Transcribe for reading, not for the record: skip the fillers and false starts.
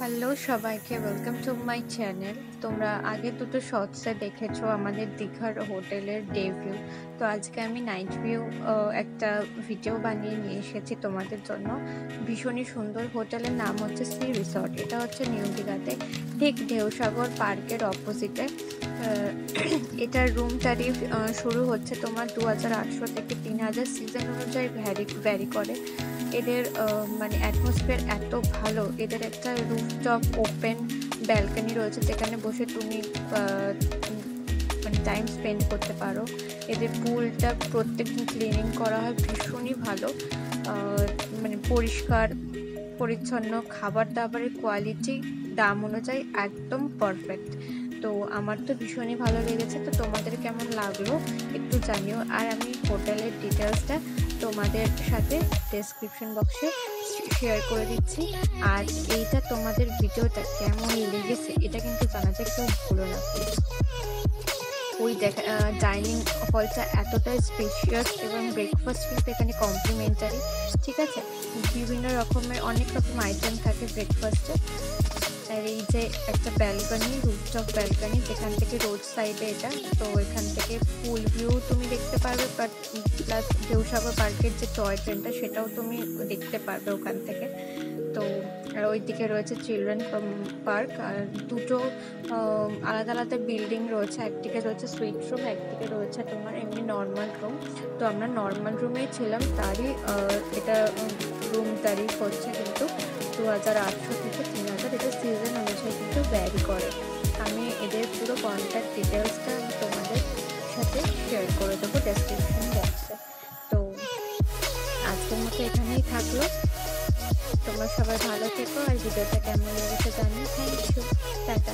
Hello সবাইকে, welcome to my channel. তোমরা আগে দুটো শর্টসে দেখেছো আমাদের দীঘার হোটেলের ডে ভিউ। তো আজকে আমি নাইট ভিউ একটা ভিডিও বানিয়ে নিয়ে এসেছি তোমাদের জন্য। ভীষণই সুন্দর হোটেলের নাম হচ্ছে সি রিসর্ট। এটা হচ্ছে নিউ দীঘাতে, ঠিক ঢেউসাগর পার্কের অপোজিটে। এটার রুম ট্যারিফ শুরু হচ্ছে তোমার 2800 থেকে 3000, সিজন অনুযায়ী ভ্যারি করে। এদের মানে অ্যাটমসফিয়ার এত ভালো। এদের একটা রুফটপ ওপেন ব্যালকনি রয়েছে যেখানে বসে তুমি মানে টাইম স্পেন্ড করতে পারো। এদের পুলটা প্রত্যেকদিন ক্লিনিং করা হয়, ভীষণই ভালো। মানে পরিষ্কার পরিচ্ছন্ন, খাবার দাবারের কোয়ালিটি দাম অনুযায়ী একদম পারফেক্ট। তো আমার তো ভীষণই ভালো লেগেছে। তো তোমাদের কেমন লাগলো একটু জানিও। আর আমি হোটেলের ডিটেলসটা তোমাদের সাথে ডেসক্রিপশন বক্সে শেয়ার করে দিচ্ছি। আর এইটা তোমাদের ভিডিওটা কেমন লেগেছে এটা কিন্তু জানাতে কেউ ভুলো না। ওই ডাইনিং হলটা এতটা স্পেশিয়াস এবং ব্রেকফাস্ট কিন্তু এখানে কমপ্লিমেন্টারি। ঠিক আছে, বিভিন্ন রকমের অনেক রকম আইটেম থাকে ব্রেকফাস্টে। আর এই যে একটা ব্যালকনি, রুফটপ ব্যালকনি, যেখান থেকে রোড সাইডে এটা, তো এখান থেকে ফুল ভিউ তুমি দেখতে পারবে। বাট প্লাস ঢেউসাগর পার্কের যে টয় ট্রেনটা সেটাও তুমি দেখতে পারবে ওখান থেকে। তো আর ওইদিকে রয়েছে চিলড্রেন পার্ক। আর দুটো আলাদা আলাদা বিল্ডিং রয়েছে, একদিকে রয়েছে সুইট রুম, একদিকে রয়েছে তোমার এমনি নর্মাল রুম। তো আমরা নর্মাল রুমেই ছিলাম, তারই এটা রুম তারিফ হচ্ছে কিন্তু 2800 থেকে 3000। এটা সিজন অনুযায়ী কিন্তু ভ্যারি করে। আমি এদের পুরো কন্ট্যাক্ট ডিটেলসটা তোমাদের সাথে শেয়ার করে দেবো ডেসক্রিপশন বক্সে। তো আজকের মতো এখানেই থাকলো। তোমরা সবাই ভালো থেকো, আর ভিডিওটা কেমন লেগেছে জানিও। Thank you, tata.